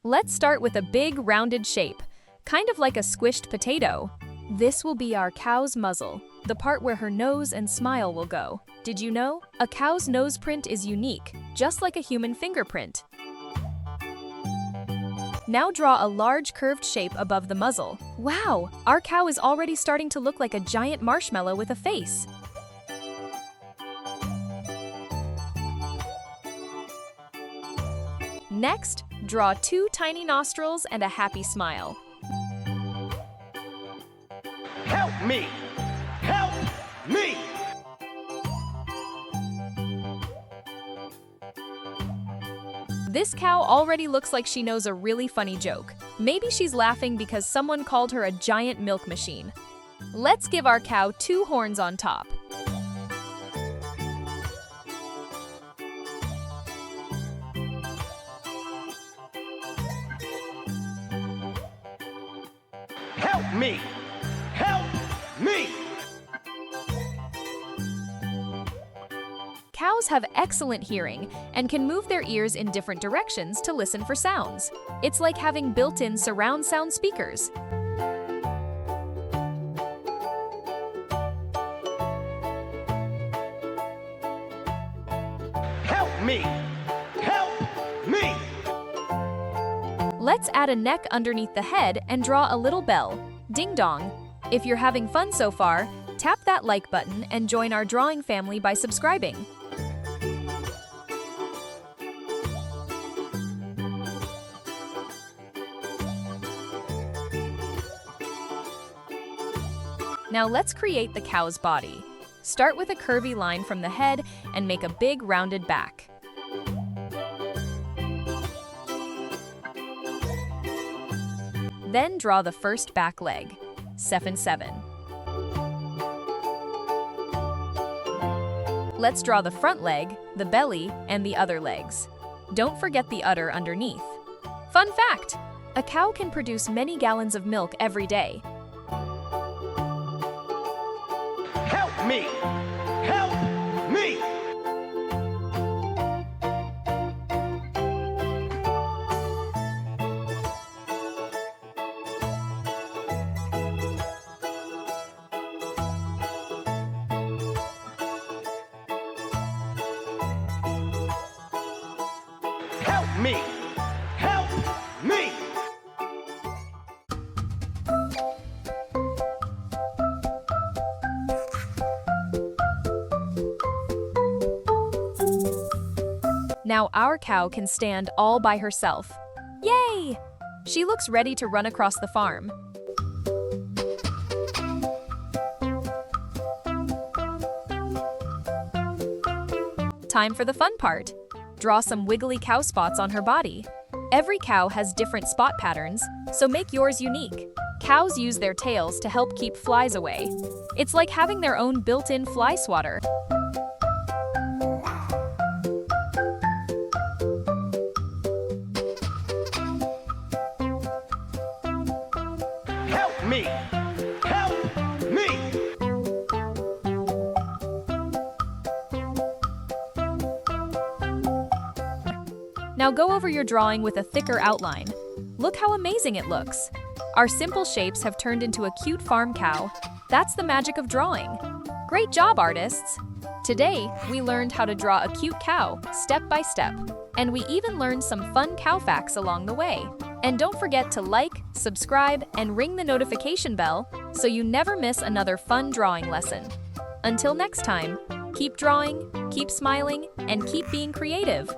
Let's start with a big rounded shape, kind of like a squished potato. This will be our cow's muzzle, the part where her nose and smile will go. Did you know? A cow's nose print is unique, just like a human fingerprint. Now draw a large curved shape above the muzzle. Wow, our cow is already starting to look like a giant marshmallow with a face. Next, draw 2 tiny nostrils and a happy smile. Help me! Help me! This cow already looks like she knows a really funny joke. Maybe she's laughing because someone called her a giant milk machine. Let's give our cow 2 horns on top. Help me! Help me! Cows have excellent hearing and can move their ears in different directions to listen for sounds. It's like having built-in surround sound speakers. Help me! Help me! Let's add a neck underneath the head and draw a little bell. Ding dong! If you're having fun so far, tap that like button and join our drawing family by subscribing. Now let's create the cow's body. Start with a curvy line from the head and make a big rounded back. Then draw the first back leg, 7-7. Let's draw the front leg, the belly, and the other legs. Don't forget the udder underneath. Fun fact! A cow can produce many gallons of milk every day. Help me! Help me! Help me! Help me! Now our cow can stand all by herself. Yay! She looks ready to run across the farm. Time for the fun part. Draw some wiggly cow spots on her body. Every cow has different spot patterns, so make yours unique. Cows use their tails to help keep flies away. It's like having their own built-in fly swatter. Help me! Help me! Now go over your drawing with a thicker outline. Look how amazing it looks. Our simple shapes have turned into a cute farm cow. That's the magic of drawing. Great job, artists! Today, we learned how to draw a cute cow, step by step. And we even learned some fun cow facts along the way. And don't forget to like, subscribe, and ring the notification bell so you never miss another fun drawing lesson. Until next time, keep drawing, keep smiling, and keep being creative.